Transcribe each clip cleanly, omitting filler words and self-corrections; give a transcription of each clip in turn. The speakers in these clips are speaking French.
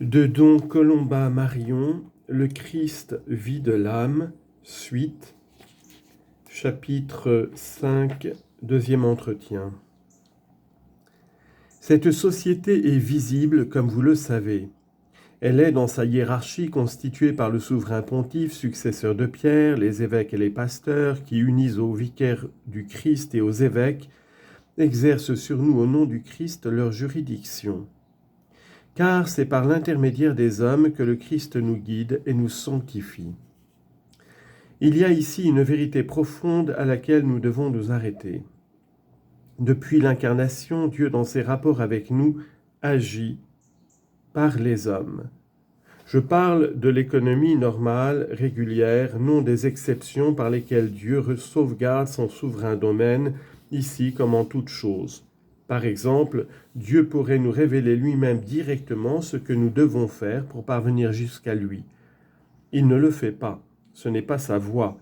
De Don Colomba Marion, Le Christ vie de l'âme, suite, chapitre 5, deuxième entretien. Cette société est visible, comme vous le savez. Elle est dans sa hiérarchie constituée par le souverain pontife, successeur de Pierre, les évêques et les pasteurs, qui unissent aux vicaires du Christ et aux évêques, exercent sur nous au nom du Christ leur juridiction. Car c'est par l'intermédiaire des hommes que le Christ nous guide et nous sanctifie. Il y a ici une vérité profonde à laquelle nous devons nous arrêter. Depuis l'incarnation, Dieu, dans ses rapports avec nous, agit par les hommes. Je parle de l'économie normale, régulière, non des exceptions par lesquelles Dieu sauvegarde son souverain domaine, ici comme en toute chose. Par exemple, Dieu pourrait nous révéler lui-même directement ce que nous devons faire pour parvenir jusqu'à lui. Il ne le fait pas, ce n'est pas sa voie.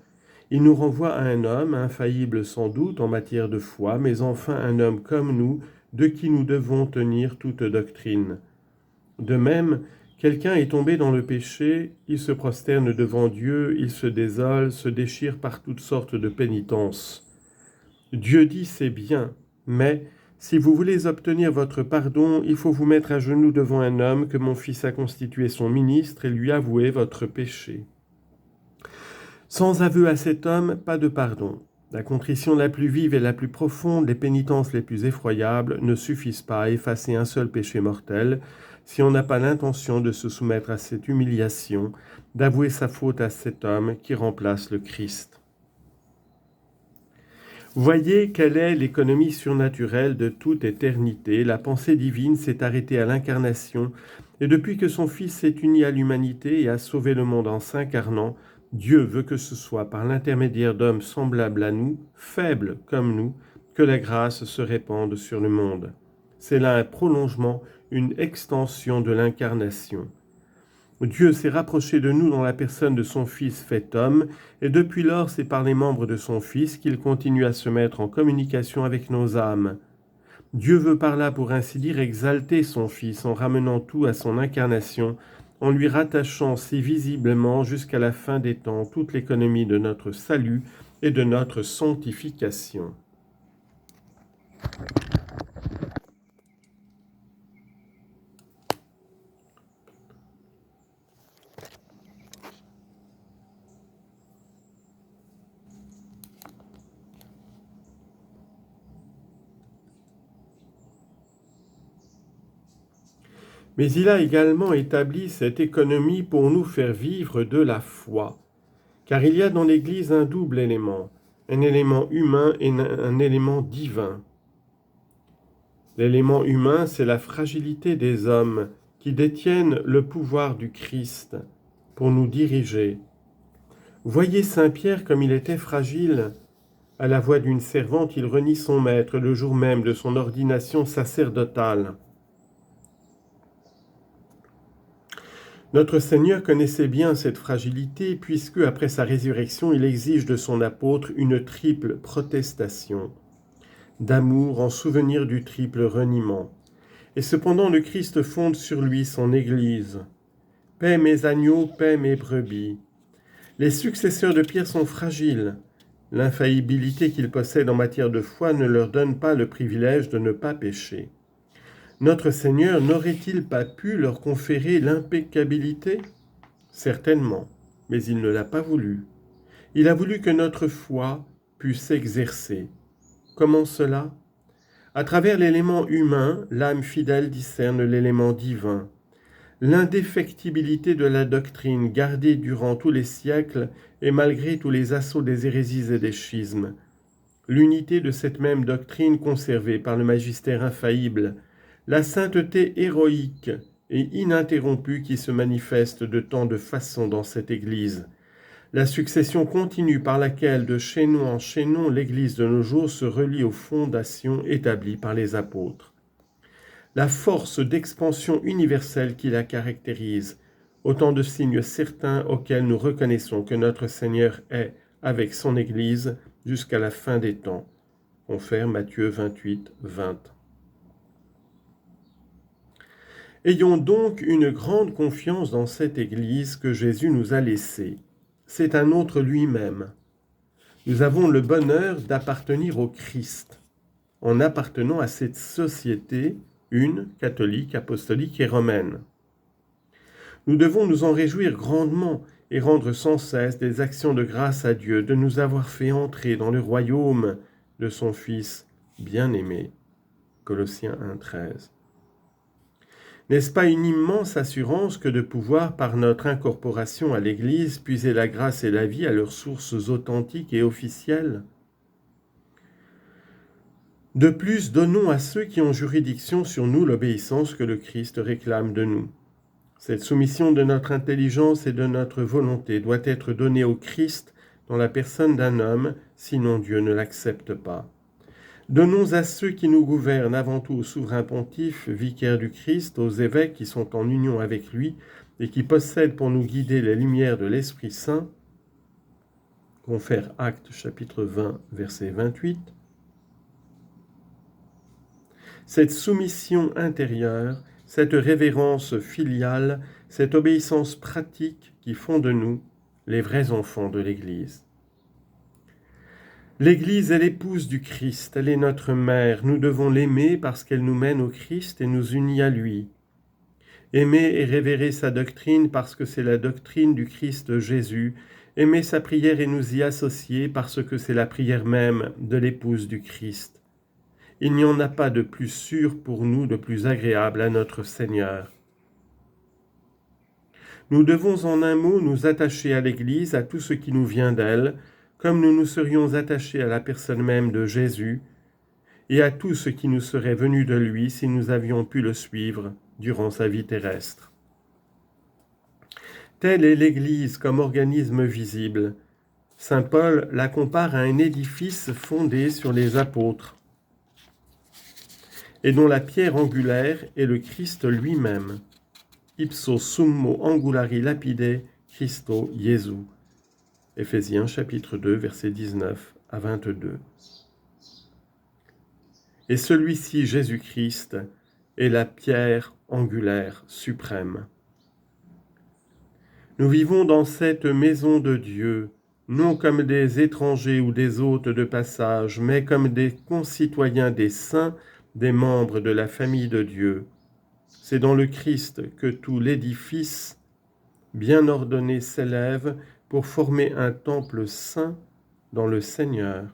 Il nous renvoie à un homme, infaillible sans doute en matière de foi, mais enfin un homme comme nous, de qui nous devons tenir toute doctrine. De même, quelqu'un est tombé dans le péché, il se prosterne devant Dieu, il se désole, se déchire par toutes sortes de pénitences. Dieu dit c'est bien, mais si vous voulez obtenir votre pardon, il faut vous mettre à genoux devant un homme que mon fils a constitué son ministre et lui avouer votre péché. Sans aveu à cet homme, pas de pardon. La contrition la plus vive et la plus profonde, les pénitences les plus effroyables ne suffisent pas à effacer un seul péché mortel si on n'a pas l'intention de se soumettre à cette humiliation, d'avouer sa faute à cet homme qui remplace le Christ. Voyez quelle est l'économie surnaturelle de toute éternité. La pensée divine s'est arrêtée à l'incarnation, et depuis que son Fils s'est uni à l'humanité et a sauvé le monde en s'incarnant, Dieu veut que ce soit par l'intermédiaire d'hommes semblables à nous, faibles comme nous, que la grâce se répande sur le monde. C'est là un prolongement, une extension de l'incarnation. Dieu s'est rapproché de nous dans la personne de son Fils fait homme, et depuis lors c'est par les membres de son Fils qu'il continue à se mettre en communication avec nos âmes. Dieu veut par là, pour ainsi dire, exalter son Fils en ramenant tout à son incarnation, en lui rattachant si visiblement jusqu'à la fin des temps toute l'économie de notre salut et de notre sanctification. Mais il a également établi cette économie pour nous faire vivre de la foi. Car il y a dans l'Église un double élément, un élément humain et un élément divin. L'élément humain, c'est la fragilité des hommes qui détiennent le pouvoir du Christ pour nous diriger. Voyez Saint Pierre comme il était fragile. À la voix d'une servante, il renie son maître le jour même de son ordination sacerdotale. Notre Seigneur connaissait bien cette fragilité puisque, après sa résurrection, il exige de son apôtre une triple protestation d'amour en souvenir du triple reniement. Et cependant le Christ fonde sur lui son Église. Paix mes agneaux, paix mes brebis. Les successeurs de Pierre sont fragiles. L'infaillibilité qu'ils possèdent en matière de foi ne leur donne pas le privilège de ne pas pécher. Notre Seigneur n'aurait-il pas pu leur conférer l'impeccabilité ? Certainement, mais il ne l'a pas voulu. Il a voulu que notre foi puisse s'exercer. Comment cela ? À travers l'élément humain, l'âme fidèle discerne l'élément divin. L'indéfectibilité de la doctrine gardée durant tous les siècles et malgré tous les assauts des hérésies et des schismes. L'unité de cette même doctrine conservée par le magistère infaillible, la sainteté héroïque et ininterrompue qui se manifeste de tant de façons dans cette Église, la succession continue par laquelle de chaînon en chaînon l'Église de nos jours se relie aux fondations établies par les apôtres. La force d'expansion universelle qui la caractérise, autant de signes certains auxquels nous reconnaissons que notre Seigneur est, avec son Église, jusqu'à la fin des temps. Confère Matthieu 28, 20. Ayons donc une grande confiance dans cette Église que Jésus nous a laissée. C'est un autre lui-même. Nous avons le bonheur d'appartenir au Christ, en appartenant à cette société, une, catholique, apostolique et romaine. Nous devons nous en réjouir grandement et rendre sans cesse des actions de grâce à Dieu de nous avoir fait entrer dans le royaume de son Fils bien-aimé. Colossiens 1,13. N'est-ce pas une immense assurance que de pouvoir, par notre incorporation à l'Église, puiser la grâce et la vie à leurs sources authentiques et officielles ? De plus, donnons à ceux qui ont juridiction sur nous l'obéissance que le Christ réclame de nous. Cette soumission de notre intelligence et de notre volonté doit être donnée au Christ dans la personne d'un homme, sinon Dieu ne l'accepte pas. Donnons à ceux qui nous gouvernent, avant tout au souverain pontife, vicaire du Christ, aux évêques qui sont en union avec lui et qui possèdent pour nous guider les lumières de l'Esprit Saint. Confère Actes chapitre 20, verset 28. Cette soumission intérieure, cette révérence filiale, cette obéissance pratique qui font de nous les vrais enfants de l'Église. L'Église est l'épouse du Christ, elle est notre mère. Nous devons l'aimer parce qu'elle nous mène au Christ et nous unit à lui. Aimer et révérer sa doctrine parce que c'est la doctrine du Christ Jésus. Aimer sa prière et nous y associer parce que c'est la prière même de l'épouse du Christ. Il n'y en a pas de plus sûr pour nous, de plus agréable à notre Seigneur. Nous devons en un mot nous attacher à l'Église, à tout ce qui nous vient d'elle, comme nous nous serions attachés à la personne même de Jésus et à tout ce qui nous serait venu de lui si nous avions pu le suivre durant sa vie terrestre. Telle est l'Église comme organisme visible. Saint Paul la compare à un édifice fondé sur les apôtres et dont la pierre angulaire est le Christ lui-même. Ipso summo angulari lapide Christo Jesu. Éphésiens chapitre 2, versets 19 à 22. Et celui-ci, Jésus-Christ, est la pierre angulaire suprême. Nous vivons dans cette maison de Dieu, non comme des étrangers ou des hôtes de passage, mais comme des concitoyens des saints, des membres de la famille de Dieu. C'est dans le Christ que tout l'édifice bien ordonné s'élève pour former un temple saint dans le Seigneur.